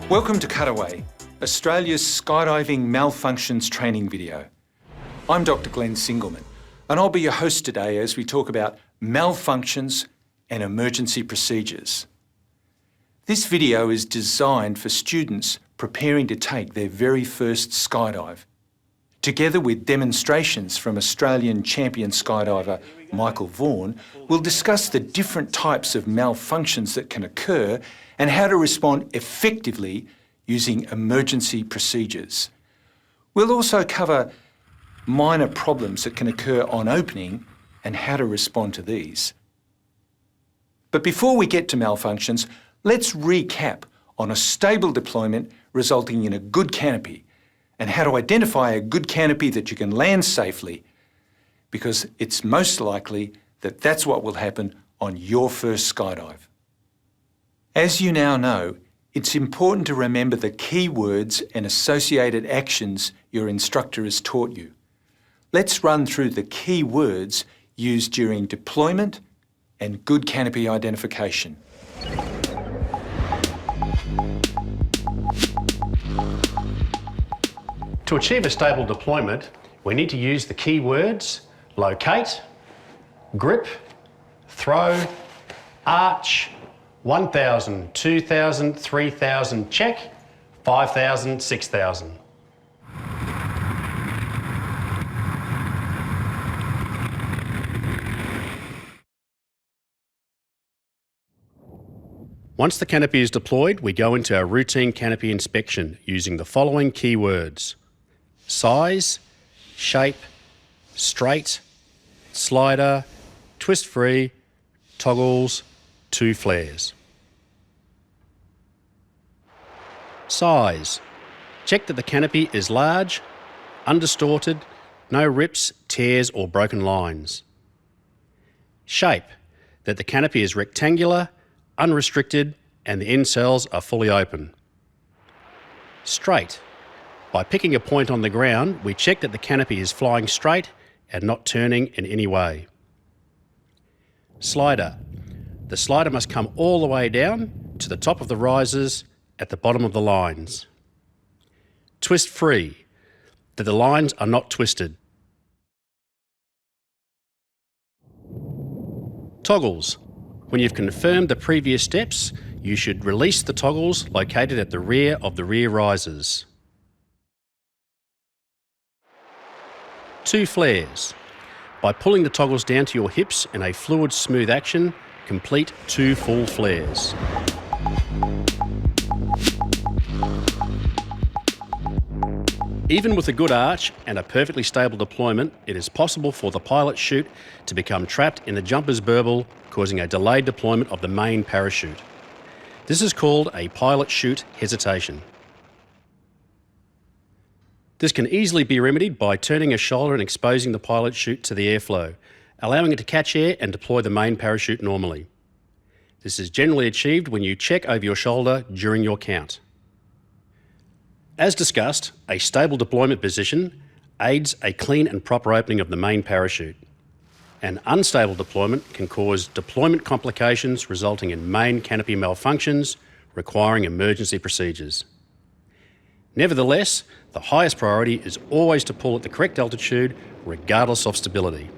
Welcome to Cutaway, Australia's skydiving malfunctions training video. I'm Dr. Glenn Singleman, and I'll be your host today as we talk about malfunctions and emergency procedures. This video is designed for students preparing to take their very first skydive. Together with demonstrations from Australian champion skydiver Michael Vaughan, we'll discuss the different types of malfunctions that can occur and how to respond effectively using emergency procedures. We'll also cover minor problems that can occur on opening and how to respond to these. But before we get to malfunctions, let's recap on a stable deployment resulting in a good canopy and how to identify a good canopy that you can land safely, because it's most likely that that's what will happen on your first skydive. As you now know, it's important to remember the key words and associated actions your instructor has taught you. Let's run through the key words used during deployment and good canopy identification. To achieve a stable deployment, we need to use the key words locate, grip, throw, arch, 1,000, 2,000, 3,000, check, 5,000, 6,000. Once the canopy is deployed, we go into our routine canopy inspection using the following key words: size, shape, straight, slider, twist free, toggles, 2 flares. Size. Check that the canopy is large, undistorted, no rips, tears or broken lines. Shape. That the canopy is rectangular, unrestricted and the end cells are fully open. Straight. By picking a point on the ground, we check that the canopy is flying straight and not turning in any way. Slider. The slider must come all the way down to the top of the risers at the bottom of the lines. Twist free. That the lines are not twisted. Toggles. When you've confirmed the previous steps, you should release the toggles located at the rear of the rear risers. 2 flares. By pulling the toggles down to your hips in a fluid smooth action, complete 2 full flares. Even with a good arch and a perfectly stable deployment, it is possible for the pilot chute to become trapped in the jumper's burble, causing a delayed deployment of the main parachute. This is called a pilot chute hesitation. This can easily be remedied by turning a shoulder and exposing the pilot chute to the airflow, allowing it to catch air and deploy the main parachute normally. This is generally achieved when you check over your shoulder during your count. As discussed, a stable deployment position aids a clean and proper opening of the main parachute. An unstable deployment can cause deployment complications resulting in main canopy malfunctions requiring emergency procedures. Nevertheless, the highest priority is always to pull at the correct altitude regardless of stability.